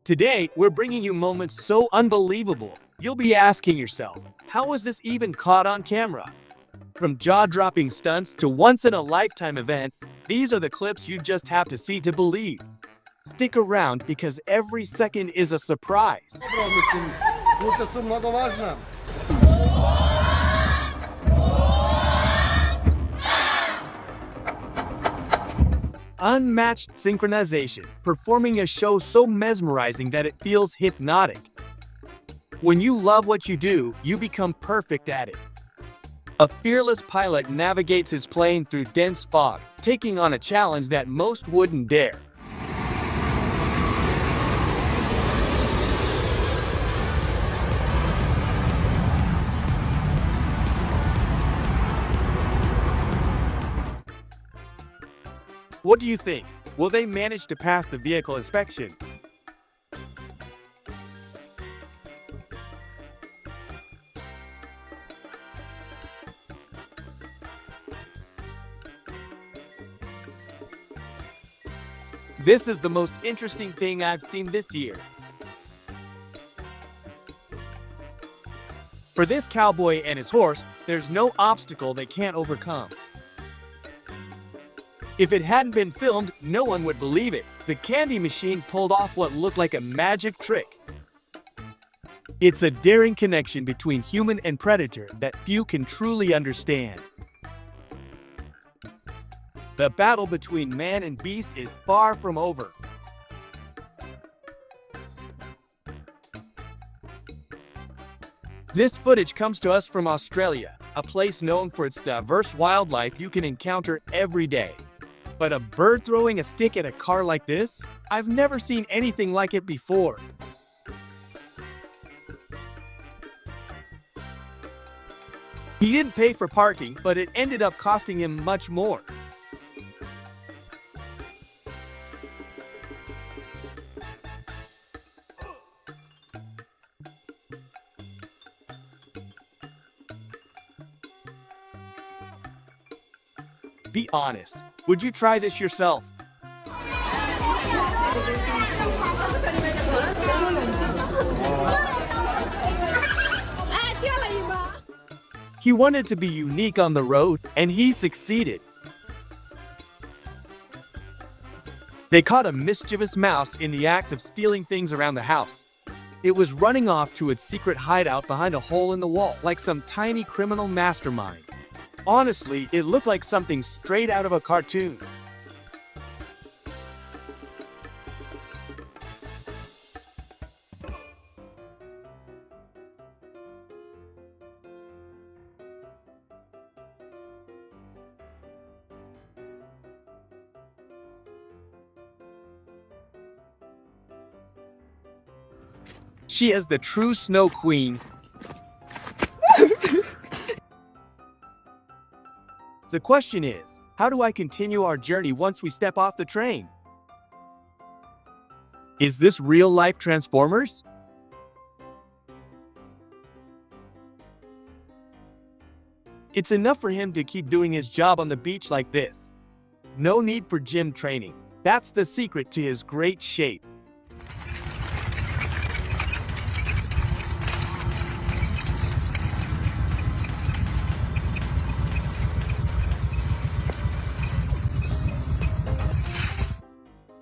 Today, we're bringing you moments so unbelievable, you'll be asking yourself, how was this even caught on camera? From jaw-dropping stunts to once-in-a-lifetime events, these are the clips you just have to see to believe. Stick around because every second is a surprise. Unmatched synchronization, performing a show so mesmerizing that it feels hypnotic. When you love what you do, you become perfect at it. A fearless pilot navigates his plane through dense fog, taking on a challenge that most wouldn't dare. What do you think? Will they manage to pass the vehicle inspection? This is the most interesting thing I've seen this year. For this cowboy and his horse, there's no obstacle they can't overcome. If it hadn't been filmed, no one would believe it. The candy machine pulled off what looked like a magic trick. It's a daring connection between human and predator that few can truly understand. The battle between man and beast is far from over. This footage comes to us from Australia, a place known for its diverse wildlife you can encounter every day. But a bird throwing a stick at a car like this? I've never seen anything like it before. He didn't pay for parking, but it ended up costing him much more. Be honest. Would you try this yourself? He wanted to be unique on the road, and he succeeded. They caught a mischievous mouse in the act of stealing things around the house. It was running off to its secret hideout behind a hole in the wall, like some tiny criminal mastermind. Honestly, it looked like something straight out of a cartoon. She is the true snow queen. The question is, how do I continue our journey once we step off the train? Is this real-life Transformers? It's enough for him to keep doing his job on the beach like this. No need for gym training. That's the secret to his great shape.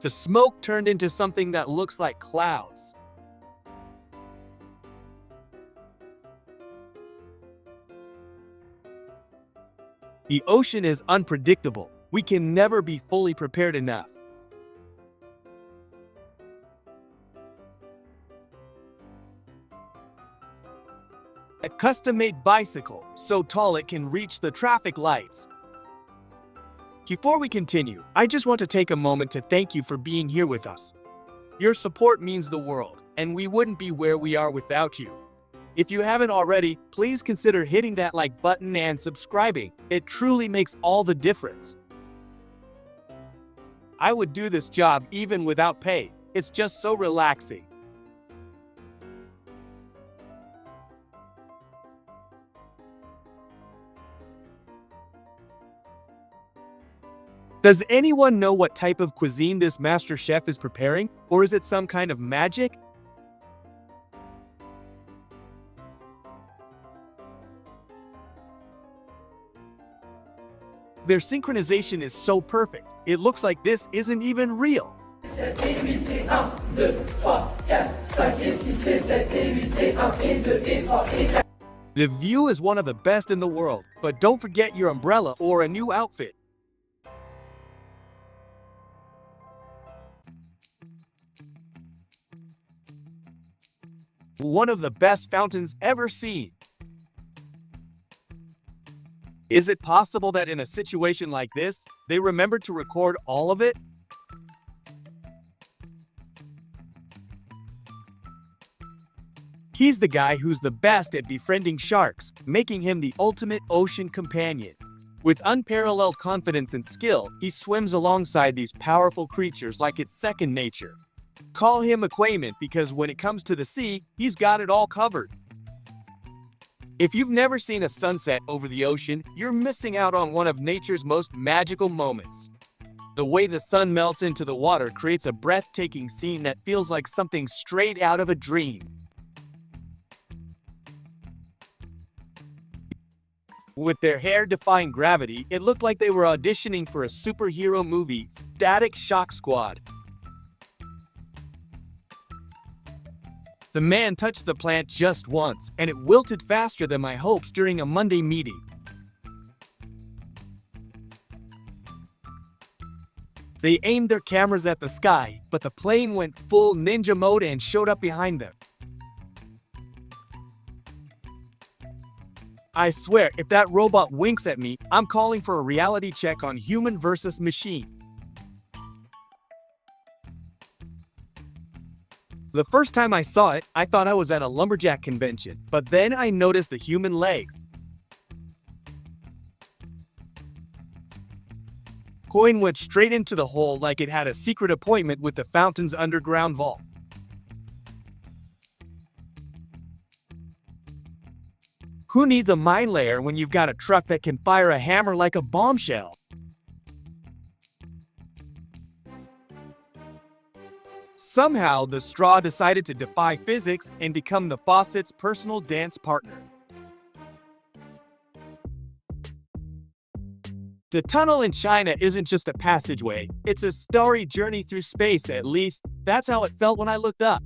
The smoke turned into something that looks like clouds. The ocean is unpredictable. We can never be fully prepared enough. A custom-made bicycle, so tall it can reach the traffic lights. Before we continue, I just want to take a moment to thank you for being here with us. Your support means the world, and we wouldn't be where we are without you. If you haven't already, please consider hitting that like button and subscribing. It truly makes all the difference. I would do this job even without pay. It's just so relaxing. Does anyone know what type of cuisine this master chef is preparing? Or is it some kind of magic? Their synchronization is so perfect, it looks like this isn't even real. The view is one of the best in the world, but don't forget your umbrella or a new outfit. One of the best fountains ever seen. Is it possible that in a situation like this, they remembered to record all of it? He's the guy who's the best at befriending sharks, making him the ultimate ocean companion. With unparalleled confidence and skill, he swims alongside these powerful creatures like it's second nature. Call him Aquaman because when it comes to the sea, he's got it all covered. If you've never seen a sunset over the ocean, you're missing out on one of nature's most magical moments. The way the sun melts into the water creates a breathtaking scene that feels like something straight out of a dream. With their hair defying gravity, it looked like they were auditioning for a superhero movie, Static Shock Squad. The man touched the plant just once, and it wilted faster than my hopes during a Monday meeting. They aimed their cameras at the sky, but the plane went full ninja mode and showed up behind them. I swear, if that robot winks at me, I'm calling for a reality check on human versus machine. The first time I saw it, I thought I was at a lumberjack convention, but then I noticed the human legs. Coin went straight into the hole like it had a secret appointment with the fountain's underground vault. Who needs a mine layer when you've got a truck that can fire a hammer like a bombshell? Somehow, the straw decided to defy physics and become the faucet's personal dance partner. The tunnel in China isn't just a passageway, it's a starry journey through space, at least that's how it felt when I looked up.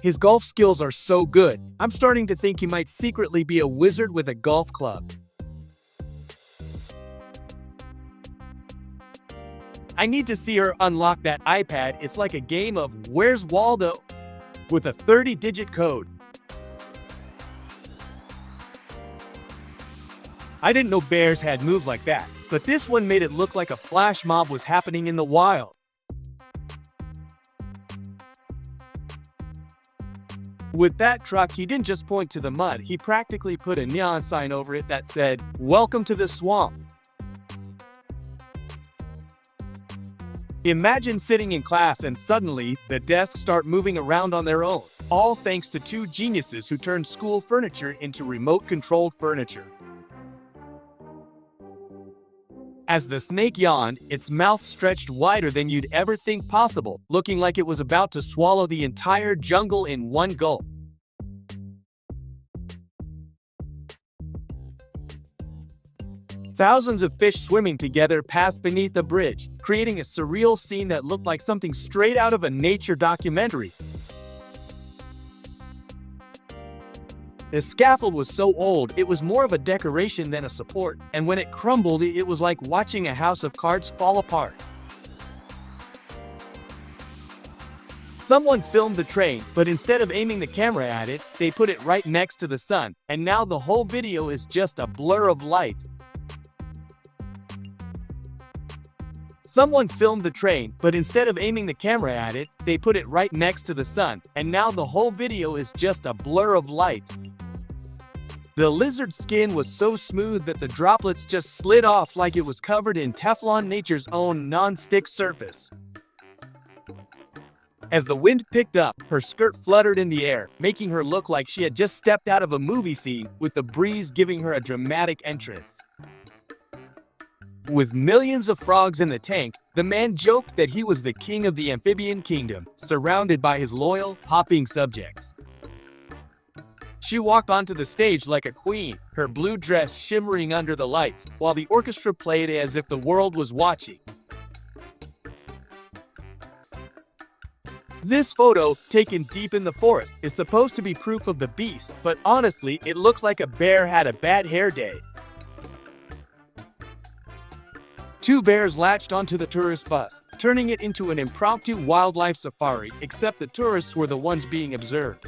His golf skills are so good, I'm starting to think he might secretly be a wizard with a golf club. I need to see her unlock that iPad. It's like a game of Where's Waldo with a 30-digit code. I didn't know bears had moves like that, but this one made it look like a flash mob was happening in the wild. With that truck, he didn't just point to the mud, he practically put a neon sign over it that said, "Welcome to the swamp." Imagine sitting in class and suddenly, the desks start moving around on their own, all thanks to two geniuses who turned school furniture into remote-controlled furniture. As the snake yawned, its mouth stretched wider than you'd ever think possible, looking like it was about to swallow the entire jungle in one gulp. Thousands of fish swimming together passed beneath a bridge, creating a surreal scene that looked like something straight out of a nature documentary. The scaffold was so old, it was more of a decoration than a support, and when it crumbled, it was like watching a house of cards fall apart. Someone filmed the train, but instead of aiming the camera at it, they put it right next to the sun, and now the whole video is just a blur of light. Someone filmed the train, but instead of aiming the camera at it, they put it right next to the sun, and now the whole video is just a blur of light. The lizard's skin was so smooth that the droplets just slid off like it was covered in Teflon, nature's own non-stick surface. As the wind picked up, her skirt fluttered in the air, making her look like she had just stepped out of a movie scene, with the breeze giving her a dramatic entrance. With millions of frogs in the tank, the man joked that he was the king of the amphibian kingdom, surrounded by his loyal, hopping subjects. She walked onto the stage like a queen, her blue dress shimmering under the lights, while the orchestra played as if the world was watching. This photo, taken deep in the forest, is supposed to be proof of the beast, but honestly, it looks like a bear had a bad hair day. Two bears latched onto the tourist bus, turning it into an impromptu wildlife safari, except the tourists were the ones being observed.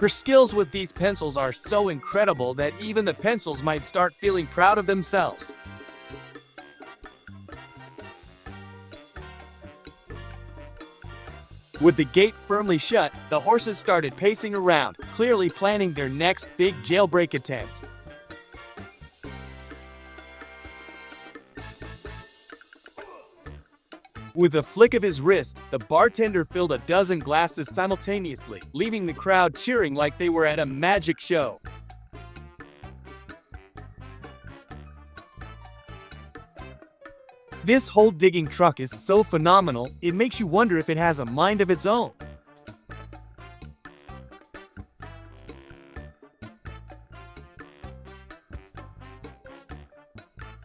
Her skills with these pencils are so incredible that even the pencils might start feeling proud of themselves. With the gate firmly shut, the horses started pacing around, clearly planning their next big jailbreak attempt. With a flick of his wrist, the bartender filled a dozen glasses simultaneously, leaving the crowd cheering like they were at a magic show. This hole digging truck is so phenomenal, it makes you wonder if it has a mind of its own.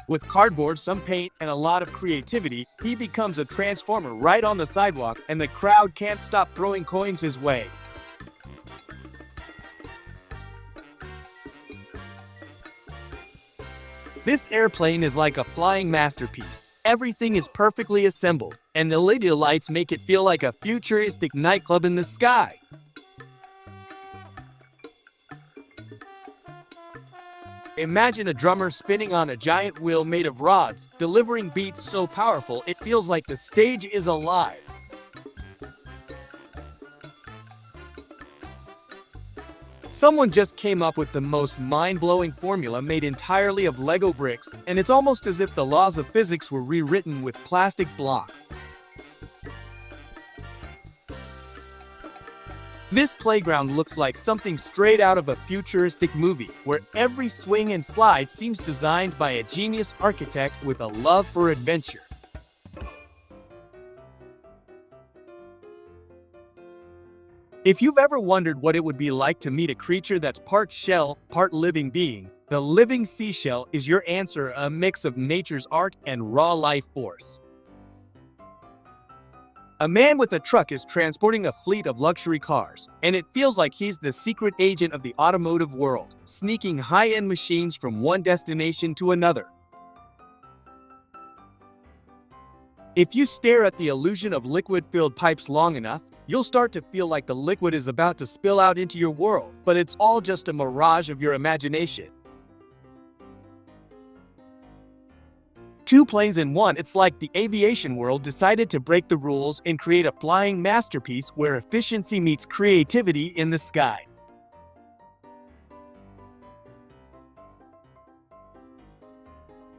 With cardboard, some paint, and a lot of creativity, he becomes a transformer right on the sidewalk, and the crowd can't stop throwing coins his way. This airplane is like a flying masterpiece. Everything is perfectly assembled, and the LED lights make it feel like a futuristic nightclub in the sky. Imagine a drummer spinning on a giant wheel made of rods, delivering beats so powerful it feels like the stage is alive. Someone just came up with the most mind-blowing formula made entirely of Lego bricks, and it's almost as if the laws of physics were rewritten with plastic blocks. This playground looks like something straight out of a futuristic movie, where every swing and slide seems designed by a genius architect with a love for adventure. If you've ever wondered what it would be like to meet a creature that's part shell, part living being, the living seashell is your answer, a mix of nature's art and raw life force. A man with a truck is transporting a fleet of luxury cars, and it feels like he's the secret agent of the automotive world, sneaking high-end machines from one destination to another. If you stare at the illusion of liquid-filled pipes long enough, you'll start to feel like the liquid is about to spill out into your world, but it's all just a mirage of your imagination. Two planes in one, it's like the aviation world decided to break the rules and create a flying masterpiece where efficiency meets creativity in the sky.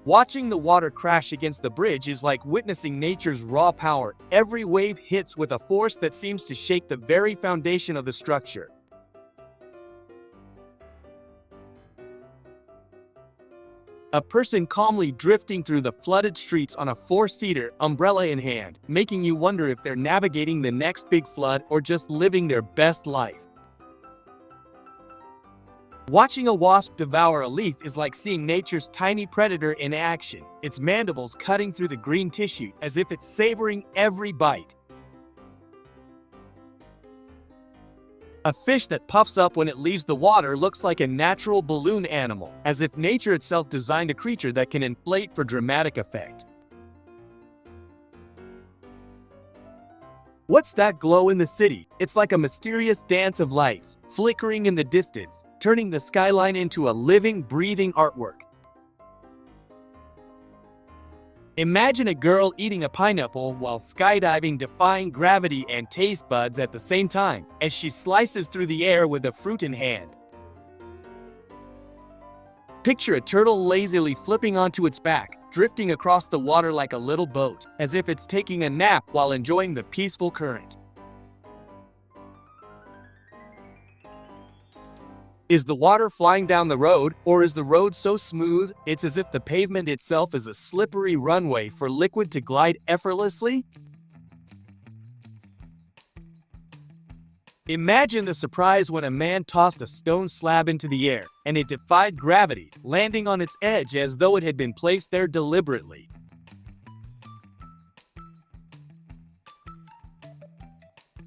Watching the water crash against the bridge is like witnessing nature's raw power. Every wave hits with a force that seems to shake the very foundation of the structure. A person calmly drifting through the flooded streets on a four-seater, umbrella in hand, making you wonder if they're navigating the next big flood or just living their best life. Watching a wasp devour a leaf is like seeing nature's tiny predator in action, its mandibles cutting through the green tissue as if it's savoring every bite. A fish that puffs up when it leaves the water looks like a natural balloon animal, as if nature itself designed a creature that can inflate for dramatic effect. What's that glow in the city? It's like a mysterious dance of lights, flickering in the distance, turning the skyline into a living, breathing artwork. Imagine a girl eating a pineapple while skydiving, defying gravity and taste buds at the same time, as she slices through the air with a fruit in hand. Picture a turtle lazily flipping onto its back, drifting across the water like a little boat, as if it's taking a nap while enjoying the peaceful current. Is the water flying down the road, or is the road so smooth it's as if the pavement itself is a slippery runway for liquid to glide effortlessly? Imagine the surprise when a man tossed a stone slab into the air, and it defied gravity, landing on its edge as though it had been placed there deliberately.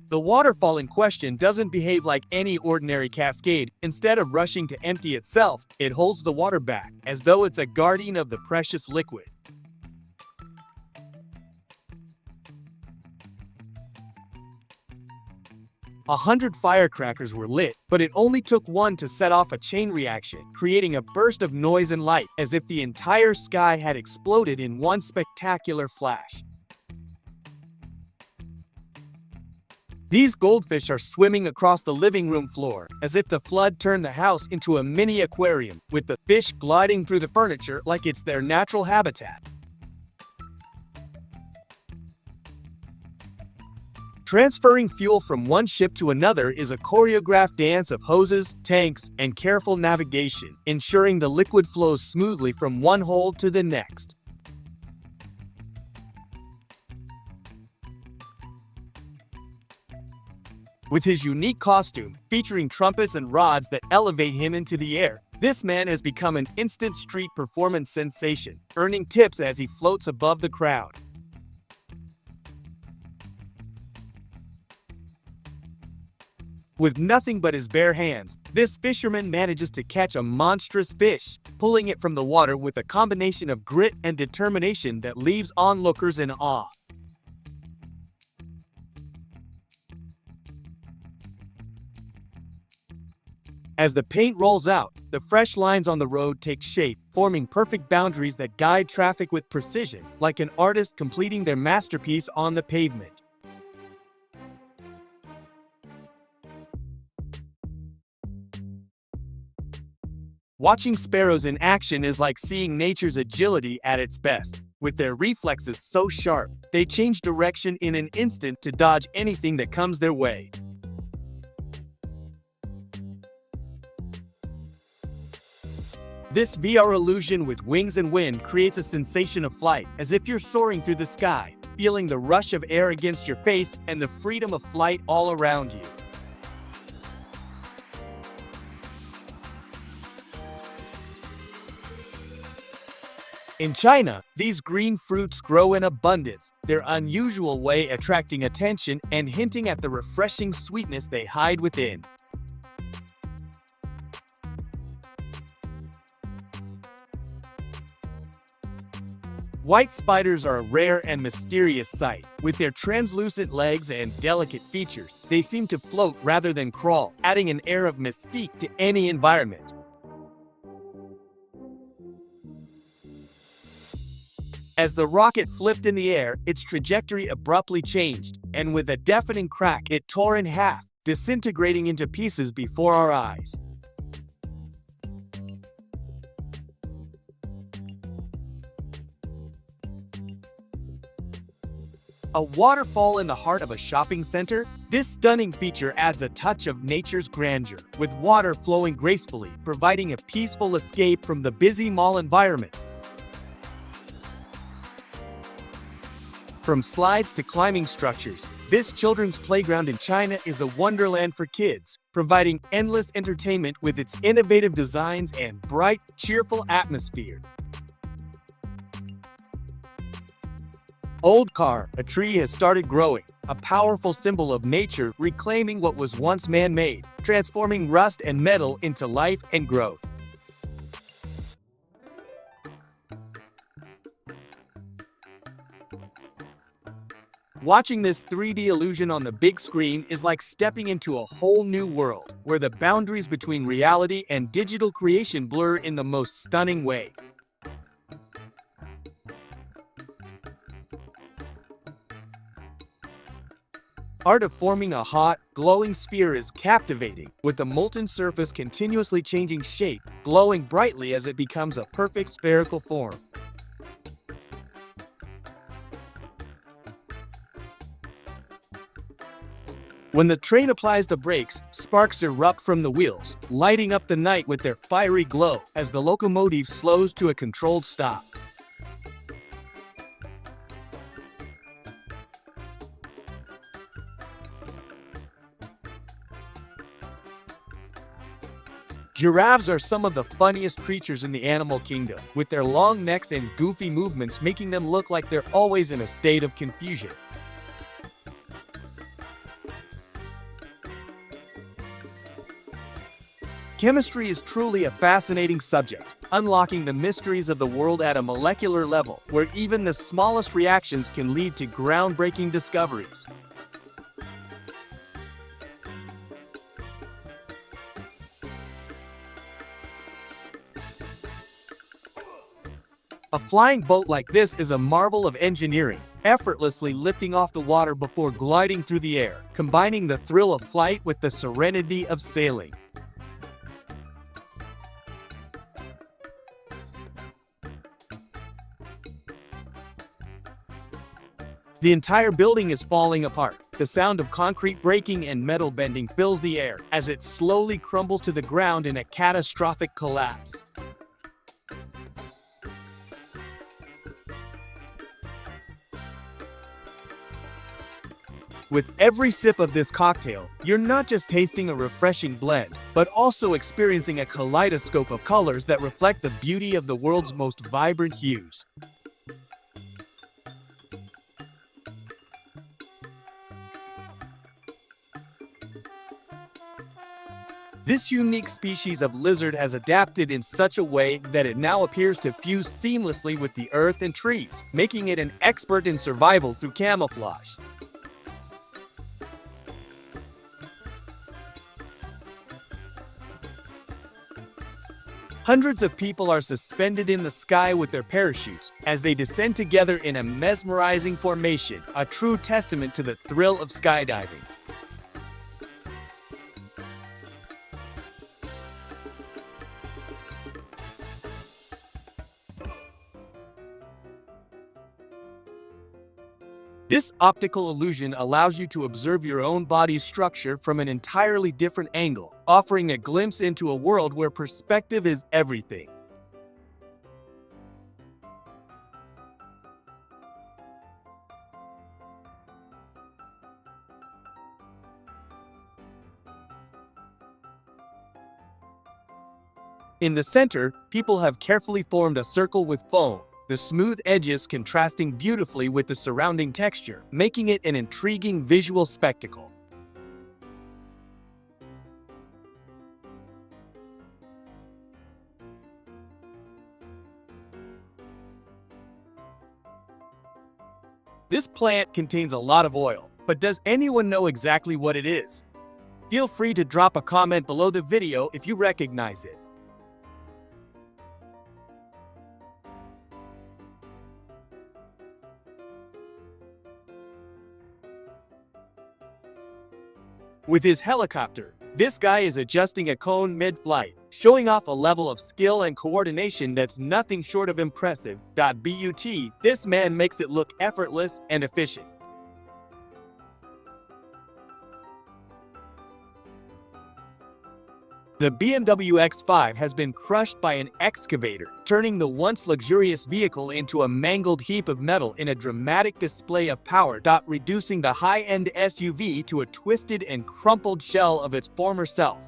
The waterfall in question doesn't behave like any ordinary cascade. Instead of rushing to empty itself, it holds the water back, as though it's a guardian of the precious liquid. 100 firecrackers were lit, but it only took one to set off a chain reaction, creating a burst of noise and light, as if the entire sky had exploded in one spectacular flash. These goldfish are swimming across the living room floor, as if the flood turned the house into a mini aquarium, with the fish gliding through the furniture like it's their natural habitat. Transferring fuel from one ship to another is a choreographed dance of hoses, tanks, and careful navigation, ensuring the liquid flows smoothly from one hold to the next. With his unique costume, featuring trumpets and rods that elevate him into the air, this man has become an instant street performance sensation, earning tips as he floats above the crowd. With nothing but his bare hands, this fisherman manages to catch a monstrous fish, pulling it from the water with a combination of grit and determination that leaves onlookers in awe. As the paint rolls out, the fresh lines on the road take shape, forming perfect boundaries that guide traffic with precision, like an artist completing their masterpiece on the pavement. Watching sparrows in action is like seeing nature's agility at its best. With their reflexes so sharp, they change direction in an instant to dodge anything that comes their way. This VR illusion with wings and wind creates a sensation of flight, as if you're soaring through the sky, feeling the rush of air against your face and the freedom of flight all around you. In China, these green fruits grow in abundance, their unusual way attracting attention and hinting at the refreshing sweetness they hide within. White spiders are a rare and mysterious sight. With their translucent legs and delicate features, they seem to float rather than crawl, adding an air of mystique to any environment. As the rocket flipped in the air, its trajectory abruptly changed, and with a deafening crack, it tore in half, disintegrating into pieces before our eyes. A waterfall in the heart of a shopping center? This stunning feature adds a touch of nature's grandeur, with water flowing gracefully, providing a peaceful escape from the busy mall environment. From slides to climbing structures, this children's playground in China is a wonderland for kids, providing endless entertainment with its innovative designs and bright, cheerful atmosphere. Old car, a tree has started growing, a powerful symbol of nature reclaiming what was once man-made, transforming rust and metal into life and growth. Watching this 3D illusion on the big screen is like stepping into a whole new world, where the boundaries between reality and digital creation blur in the most stunning way. Art of forming a hot, glowing sphere is captivating, with the molten surface continuously changing shape, glowing brightly as it becomes a perfect spherical form. When the train applies the brakes, Sparks erupt from the wheels, lighting up the night with their fiery glow as the locomotive slows to a controlled stop. Giraffes are some of the funniest creatures in the animal kingdom, with their long necks and goofy movements making them look like they're always in a state of confusion. Chemistry is truly a fascinating subject, unlocking the mysteries of the world at a molecular level, where even the smallest reactions can lead to groundbreaking discoveries. A flying boat like this is a marvel of engineering, effortlessly lifting off the water before gliding through the air, combining the thrill of flight with the serenity of sailing. The entire building is falling apart. The sound of concrete breaking and metal bending fills the air as it slowly crumbles to the ground in a catastrophic collapse. With every sip of this cocktail, you're not just tasting a refreshing blend, but also experiencing a kaleidoscope of colors that reflect the beauty of the world's most vibrant hues. This unique species of lizard has adapted in such a way that it now appears to fuse seamlessly with the earth and trees, making it an expert in survival through camouflage. Hundreds of people are suspended in the sky with their parachutes as they descend together in a mesmerizing formation, a true testament to the thrill of skydiving. This optical illusion allows you to observe your own body's structure from an entirely different angle, offering a glimpse into a world where perspective is everything. In the center, people have carefully formed a circle with foam, the smooth edges contrasting beautifully with the surrounding texture, making it an intriguing visual spectacle. This plant contains a lot of oil, but does anyone know exactly what it is? Feel free to drop a comment below the video if you recognize it. With his helicopter, this guy is adjusting a cone mid-flight, showing off a level of skill and coordination that's nothing short of impressive. But this man makes it look effortless and efficient. The BMW X5 has been crushed by an excavator, turning the once luxurious vehicle into a mangled heap of metal in a dramatic display of power, reducing the high-end SUV to a twisted and crumpled shell of its former self.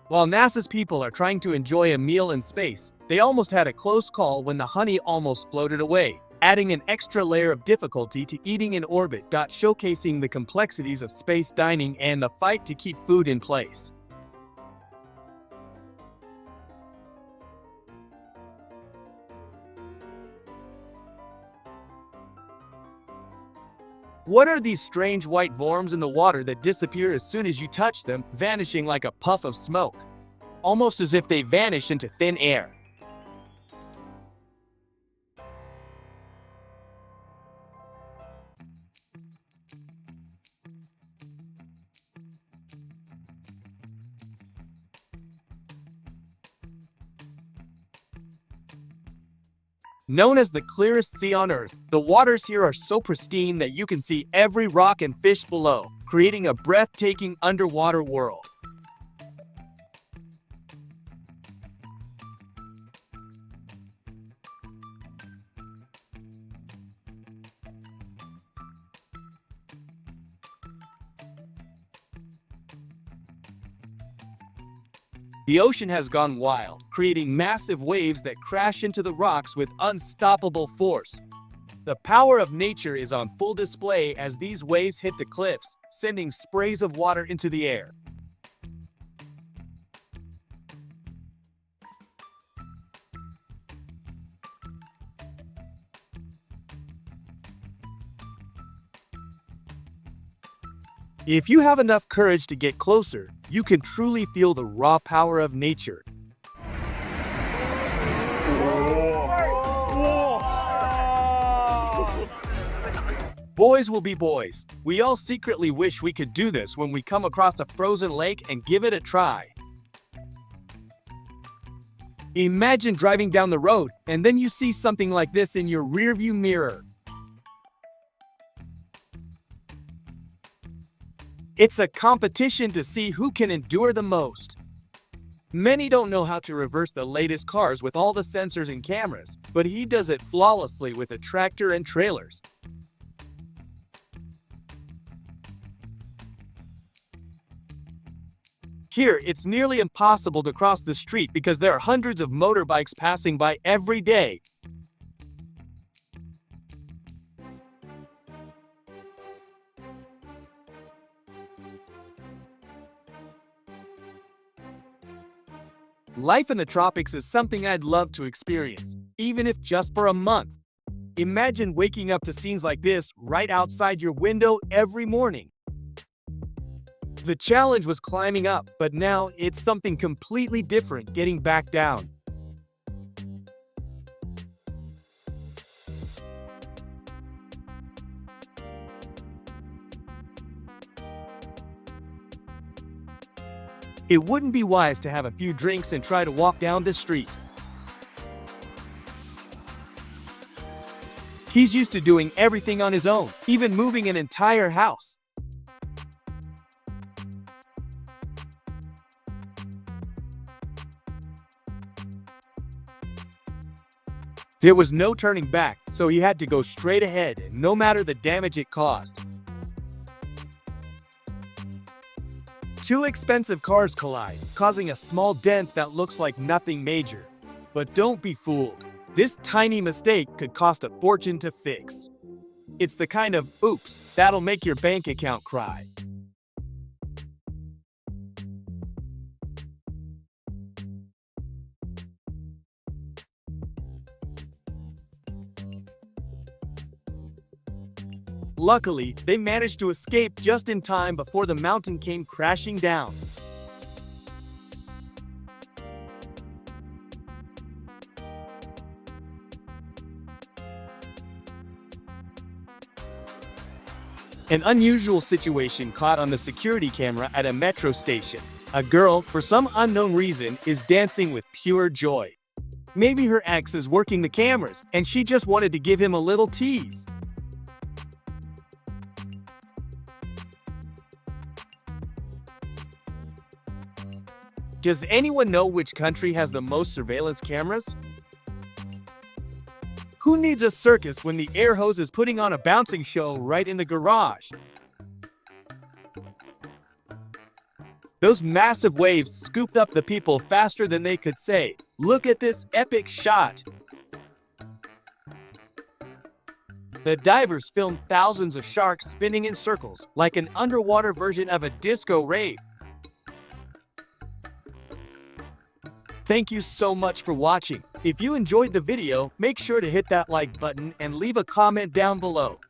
While NASA's people are trying to enjoy a meal in space, they almost had a close call when the honey almost floated away, adding an extra layer of difficulty to eating in orbit. Showcasing the complexities of space dining and the fight to keep food in place. What are these strange white worms in the water that disappear as soon as you touch them, vanishing like a puff of smoke? Almost as if they vanish into thin air. Known as the clearest sea on Earth, the waters here are so pristine that you can see every rock and fish below, creating a breathtaking underwater world. The ocean has gone wild, creating massive waves that crash into the rocks with unstoppable force. The power of nature is on full display as these waves hit the cliffs, sending sprays of water into the air. If you have enough courage to get closer, you can truly feel the raw power of nature. Boys will be boys. We all secretly wish we could do this when we come across a frozen lake and give it a try. Imagine driving down the road and then you see something like this in your rearview mirror. It's a competition to see who can endure the most. Many don't know how to reverse the latest cars with all the sensors and cameras, but he does it flawlessly with a tractor and trailers. Here, it's nearly impossible to cross the street because there are hundreds of motorbikes passing by every day. Life in the tropics is something I'd love to experience, even if just for a month. Imagine waking up to scenes like this right outside your window every morning. The challenge was climbing up, but now it's something completely different getting back down. It wouldn't be wise to have a few drinks and try to walk down the street. He's used to doing everything on his own, even moving an entire house. There was no turning back, so he had to go straight ahead, no matter the damage it caused. Two expensive cars collide, causing a small dent that looks like nothing major. But don't be fooled. This tiny mistake could cost a fortune to fix. It's the kind of oops that'll make your bank account cry. Luckily, they managed to escape just in time before the mountain came crashing down. An unusual situation caught on the security camera at a metro station. A girl, for some unknown reason, is dancing with pure joy. Maybe her ex is working the cameras, and she just wanted to give him a little tease. Does anyone know which country has the most surveillance cameras? Who needs a circus when the air hose is putting on a bouncing show right in the garage? Those massive waves scooped up the people faster than they could say, "Look at this epic shot." The divers filmed thousands of sharks spinning in circles, like an underwater version of a disco rave. Thank you so much for watching. If you enjoyed the video, make sure to hit that like button and leave a comment down below.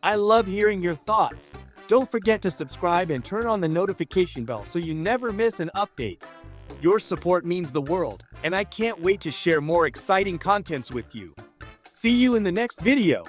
I love hearing your thoughts. Don't forget to subscribe and turn on the notification bell so you never miss an update. Your support means the world, and I can't wait to share more exciting contents with you. See you in the next video.